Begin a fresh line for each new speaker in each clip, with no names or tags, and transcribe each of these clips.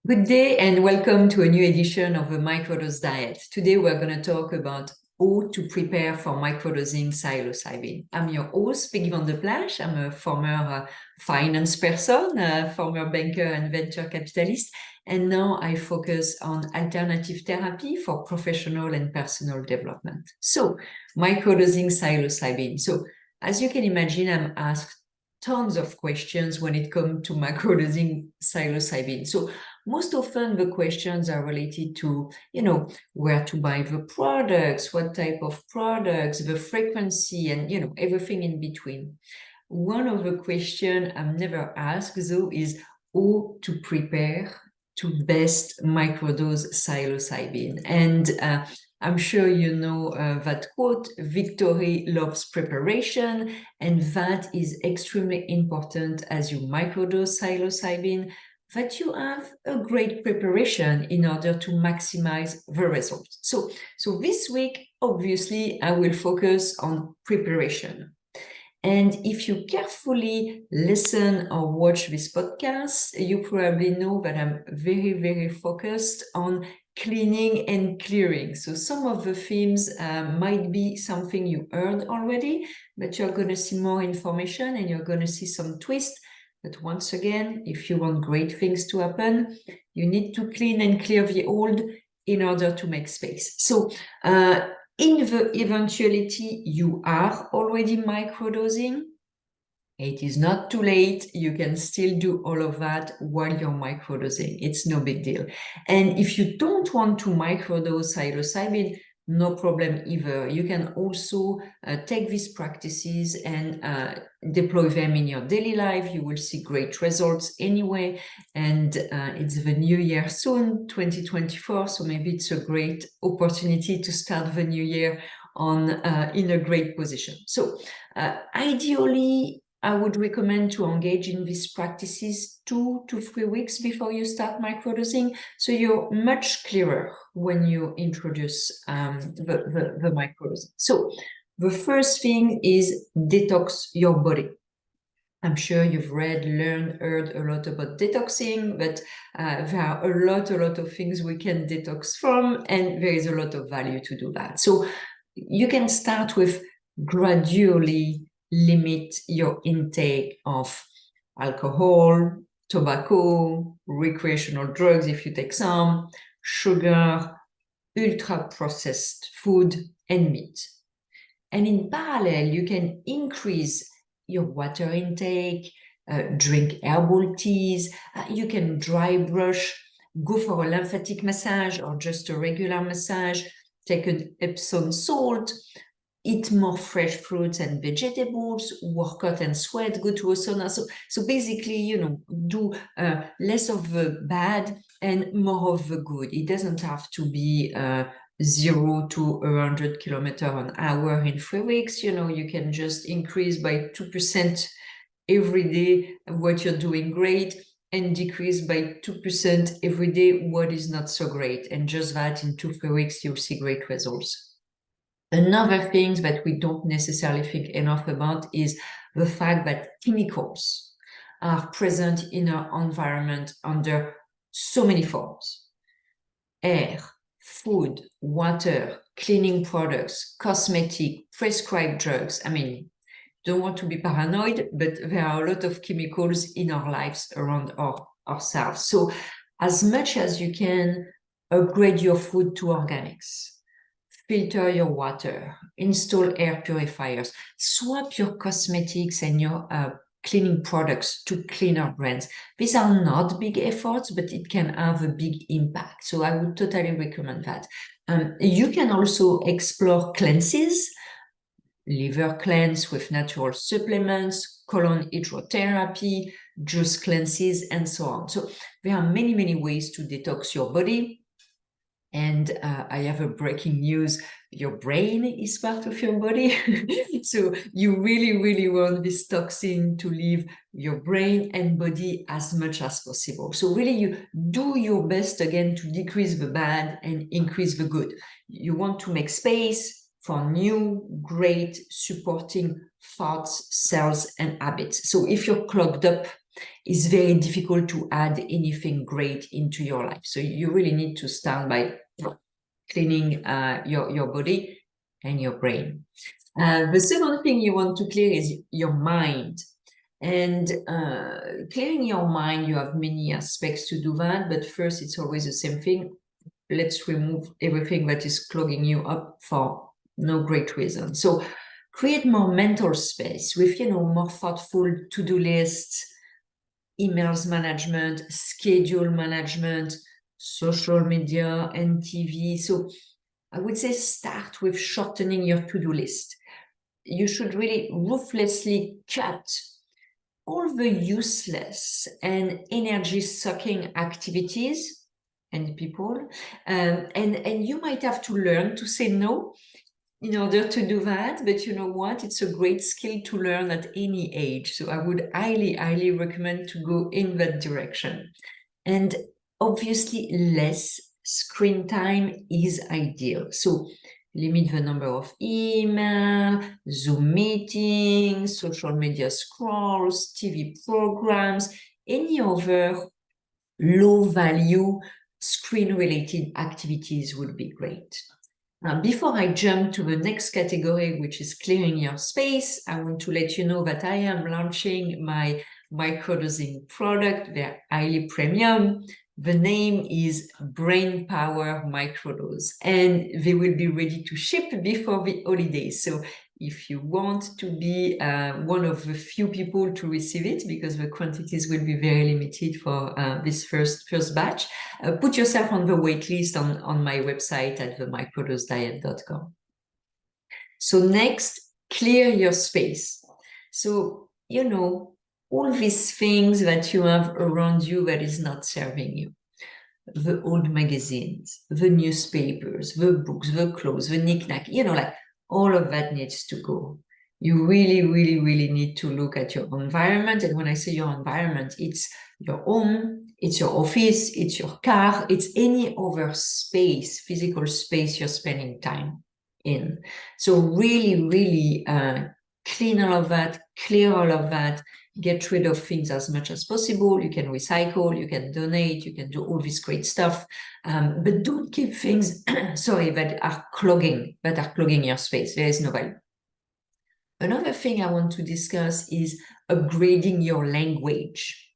Good day and welcome to a new edition of the Microdose Diet. Today we're going to talk about how to prepare for microdosing psilocybin. I'm your host, Peggy Van de Plassche. I'm a former finance person, a former banker and venture capitalist, and now I focus on alternative therapy for professional and personal development. So, microdosing psilocybin. So, as you can imagine, I'm asked tons of questions when it comes to microdosing psilocybin. So, most often the questions are related to, where to buy the products, what type of products, the frequency, and, everything in between. One of the questions I'm never asked, though, is how to prepare to best microdose psilocybin. And I'm sure you know that quote, victory loves preparation, and that is extremely important as you microdose psilocybin, that you have a great preparation in order to maximize the results. So this week, obviously, I will focus on preparation. And if you carefully listen or watch this podcast, you probably know that I'm very, very focused on cleaning and clearing. So some of the themes might be something you heard already, but you're going to see more information and you're going to see some twists. But once again, if you want great things to happen, you need to clean and clear the old in order to make space. So in the eventuality you are already microdosing, it is not too late. You can still do all of that while you're microdosing. It's no big deal. And if you don't want to microdose psilocybin, no problem either. You can also take these practices and deploy them in your daily life. You will see great results anyway. And it's the new year soon, 2024. So maybe it's a great opportunity to start the new year on in a great position. So ideally, I would recommend to engage in these practices 2 to 3 weeks before you start microdosing, so you're much clearer when you introduce the microdosing. So the first thing is detox your body. I'm sure you've read, learned, heard a lot about detoxing, but there are a lot of things we can detox from, and there is a lot of value to do that. So you can start with gradually limit your intake of alcohol, tobacco, recreational drugs if you take some, sugar, ultra-processed food, and meat. And in parallel, you can increase your water intake, drink herbal teas, you can dry brush, go for a lymphatic massage or just a regular massage, take an Epsom salt, eat more fresh fruits and vegetables, work out and sweat, go to a sauna. So basically, do less of the bad and more of the good. It doesn't have to be 0 to 100 kilometers an hour in 3 weeks. You can just increase by 2% every day what you're doing great, and decrease by 2% every day what is not so great. And just that in 2-3 weeks, you'll see great results. Another thing that we don't necessarily think enough about is the fact that chemicals are present in our environment under so many forms: air, food, water, cleaning products, cosmetic, prescribed drugs. I mean, don't want to be paranoid, but there are a lot of chemicals in our lives around ourselves. So as much as you can, upgrade your food to organics. Filter your water, install air purifiers, swap your cosmetics and your cleaning products to cleaner brands. These are not big efforts, but it can have a big impact. So I would totally recommend that. You can also explore cleanses, liver cleanse with natural supplements, colon hydrotherapy, juice cleanses, and so on. So there are many ways to detox your body. And I have a breaking news: your brain is part of your body. So you really want this toxin to leave your brain and body as much as possible. So really you do your best again to decrease the bad and increase the good. You want to make space for new, great supporting thoughts, cells, and habits. So if you're clogged up, it's very difficult to add anything great into your life. So you really need to start by cleaning your body and your brain. The second thing you want to clear is your mind. And clearing your mind, you have many aspects to do that, but first it's always the same thing. Let's remove everything that is clogging you up for no great reason. So create more mental space with, more thoughtful to-do lists, emails management, schedule management, social media, and TV. So I would say start with shortening your to-do list. You should really ruthlessly cut all the useless and energy-sucking activities and people. And you might have to learn to say no in order to do that. But you know what? It's a great skill to learn at any age. So I would highly, highly recommend to go in that direction. And obviously, less screen time is ideal. So limit the number of email, Zoom meetings, social media scrolls, TV programs, any other low-value screen-related activities would be great. Now, before I jump to the next category, which is clearing your space, I want to let you know that I am launching my microdosing product. They're highly premium. The name is Brain Power Microdose, and they will be ready to ship before the holidays. So if you want to be one of the few people to receive it, because the quantities will be very limited for this first batch, put yourself on the wait list on my website at themicrodosediet.com. So next, clear your space. So, all these things that you have around you that is not serving you. The old magazines, the newspapers, the books, the clothes, the knick-knack, all of that needs to go. You really, really, really need to look at your environment. And when I say your environment, it's your home, it's your office, it's your car, it's any other space, physical space you're spending time in. So really, really clean all of that, clear all of that, get rid of things as much as possible. You can recycle, you can donate, you can do all this great stuff, but don't keep things, that are clogging your space. There is no value. Another thing I want to discuss is upgrading your language.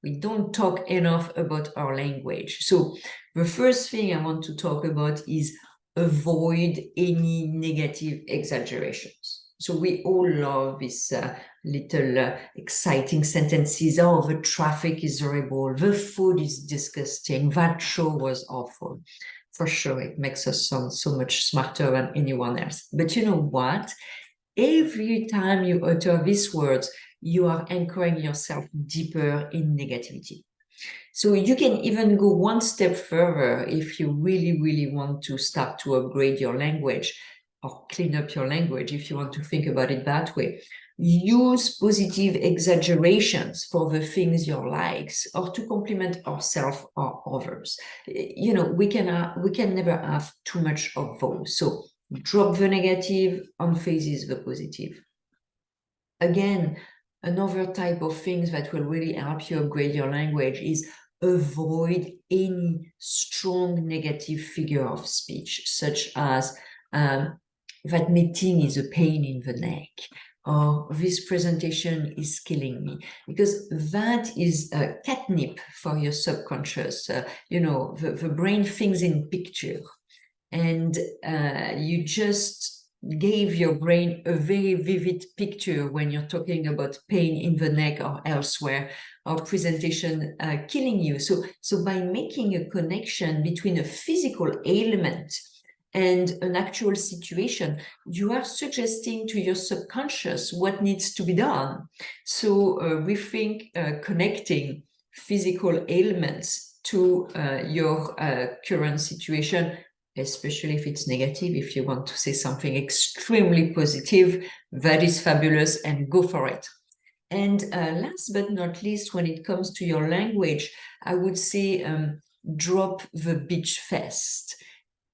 We don't talk enough about our language. So the first thing I want to talk about is avoid any negative exaggerations. So we all love these little exciting sentences. Oh, the traffic is horrible. The food is disgusting. That show was awful. For sure, it makes us sound so much smarter than anyone else. But you know what? Every time you utter these words, you are anchoring yourself deeper in negativity. So you can even go one step further if you really, really want to start to upgrade your language or clean up your language, if you want to think about it that way. Use positive exaggerations for the things you like or to compliment ourselves or others. We can never have too much of those. So drop the negative, emphasize the positive. Again, another type of things that will really help you upgrade your language is avoid any strong negative figure of speech, such as that meeting is a pain in the neck, or this presentation is killing me, because that is catnip for your subconscious. The brain thinks in picture, and you just gave your brain a very vivid picture when you're talking about pain in the neck or elsewhere, or presentation killing you. So by making a connection between a physical ailment and an actual situation, you are suggesting to your subconscious what needs to be done. So we think connecting physical ailments to your current situation, especially if it's negative. If you want to say something extremely positive, that is fabulous, and go for it. And last but not least, when it comes to your language, I would say drop the bitch fest.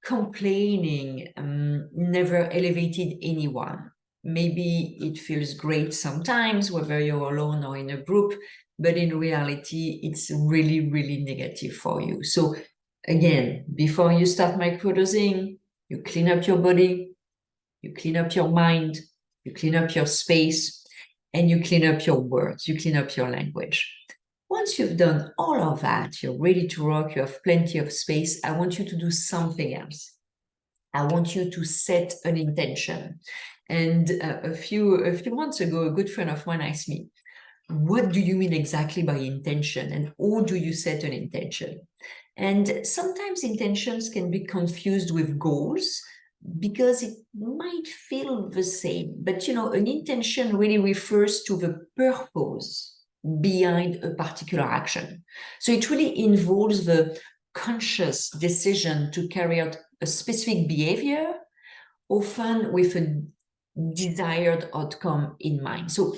Complaining never elevated anyone. Maybe it feels great sometimes, whether you're alone or in a group, but in reality, it's really, really negative for you. So again, before you start microdosing, you clean up your body, you clean up your mind, you clean up your space, and you clean up your words, you clean up your language. Once you've done all of that, you're ready to rock, you have plenty of space, I want you to do something else. I want you to set an intention. And a few months ago, a good friend of mine asked me, what do you mean exactly by intention, and how do you set an intention? And sometimes intentions can be confused with goals because it might feel the same. But an intention really refers to the purpose behind a particular action. So it really involves the conscious decision to carry out a specific behavior, often with a desired outcome in mind. So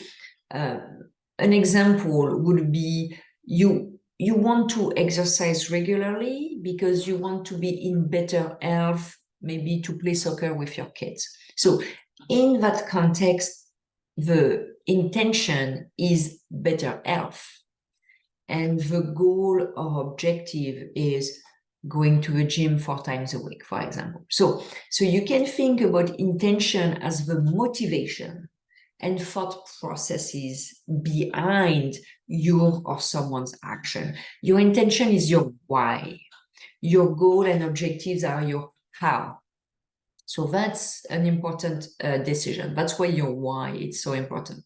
an example would be you want to exercise regularly because you want to be in better health, maybe to play soccer with your kids. So in that context, the intention is better health. And the goal or objective is going to the gym 4 times a week, for example. So you can think about intention as the motivation and thought processes behind your or someone's action. Your intention is your why. Your goal and objectives are your how. So that's an important decision. That's why your why is so important.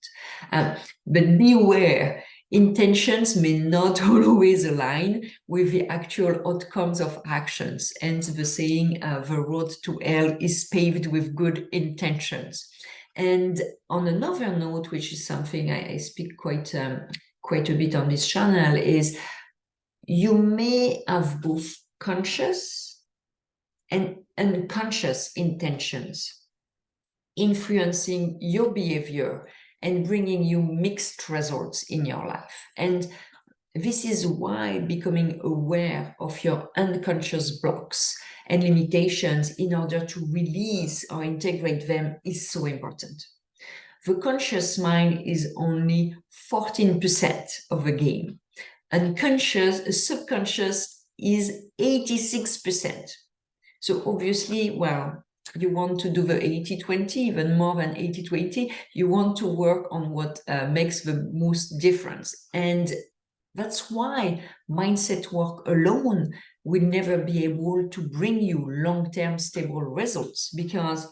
But beware, intentions may not always align with the actual outcomes of actions. And the saying, the road to hell is paved with good intentions. And on another note, which is something I speak quite a bit on this channel, is you may have both conscious and unconscious intentions influencing your behavior and bringing you mixed results in your life. And this is why becoming aware of your unconscious blocks and limitations in order to release or integrate them is so important. The conscious mind is only 14% of the game. Subconscious is 86%. So obviously, well, you want to do the 80-20, even more than 80-20. You want to work on what makes the most difference. And that's why mindset work alone will never be able to bring you long-term stable results, because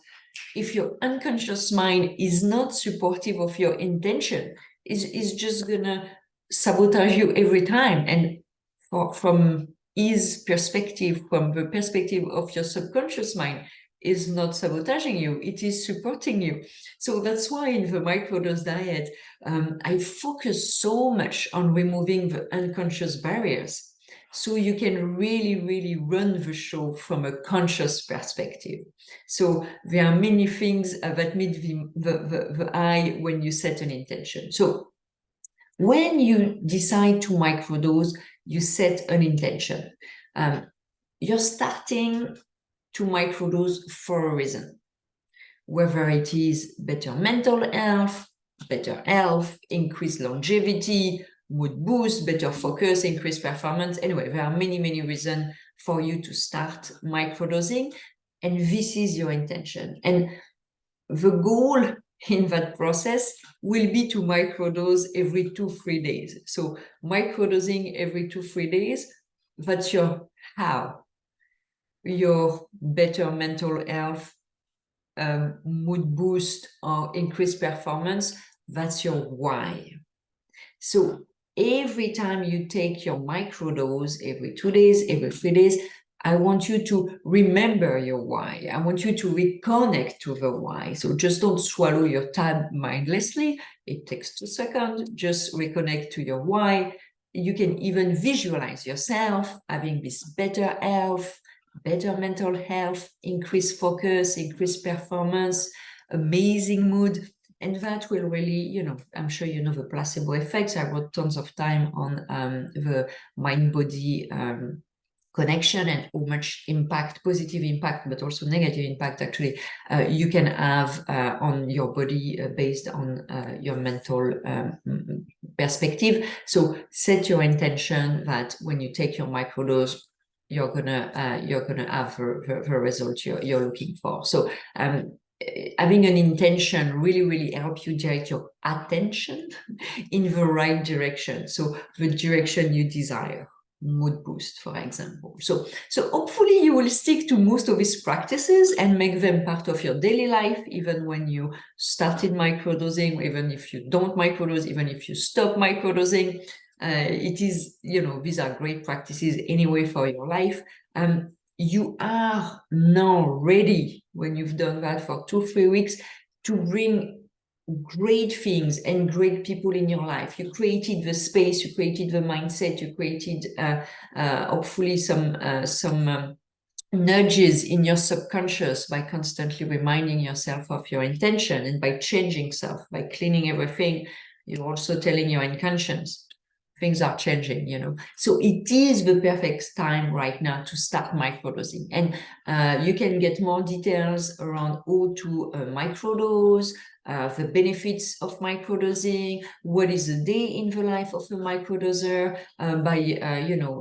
if your unconscious mind is not supportive of your intention, is just gonna sabotage you every time. And from his perspective, from the perspective of your subconscious mind, is not sabotaging you, it is supporting you. So that's why in the microdose diet, I focus so much on removing the unconscious barriers, so you can really, really run the show from a conscious perspective. So there are many things that meet the eye when you set an intention. So when you decide to microdose, you set an intention. You're starting to microdose for a reason, whether it is better mental health, increased longevity, mood boost, better focus, increased performance. Anyway, there are many, many reasons for you to start microdosing, and this is your intention. And the goal in that process will be to microdose every 2-3 days. So microdosing every 2-3 days, that's your how. Your better mental health, mood boost, or increased performance, that's your why. So every time you take your microdose, every 2 days, every 3 days, I want you to remember your why. I want you to reconnect to the why. So just don't swallow your tab mindlessly. It takes 2 seconds. Just reconnect to your why. You can even visualize yourself having this better health, better mental health, increased focus, increased performance, amazing mood. And that will really, I'm sure you know the placebo effects. I wrote tons of time on the mind-body connection and how much impact, positive impact, but also negative impact actually you can have on your body based on your mental perspective. So set your intention that when you take your microdose, you're gonna have the result you're looking for. So having an intention really help you direct your attention in the right direction. So the direction you desire. Mood boost, for example. So hopefully you will stick to most of these practices and make them part of your daily life, even when you started microdosing, even if you don't microdose, even if you stop microdosing. It is, these are great practices anyway for your life. You are now ready, when you've done that for 2-3 weeks, to bring great things and great people in your life. You created the space, you created the mindset, you created hopefully some nudges in your subconscious by constantly reminding yourself of your intention, and by changing stuff, by cleaning everything. You're also telling your unconscious things are changing, So it is the perfect time right now to start microdosing. And you can get more details around how to microdose, the benefits of microdosing, what is a day in the life of a microdoser, by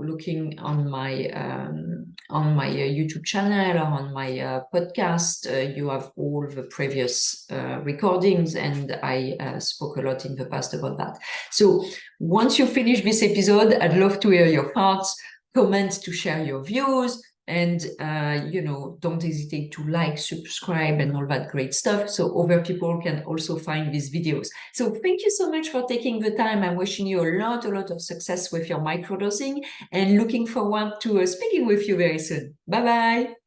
looking on my YouTube channel or on my podcast. You have all the previous recordings, and I spoke a lot in the past about that. So once you finish this episode, I'd love to hear your thoughts, comments to share your views, and don't hesitate to like, subscribe, and all that great stuff, so other people can also find these videos. So thank you so much for taking the time. I'm wishing you a lot of success with your microdosing, and looking forward to speaking with you very soon. Bye bye.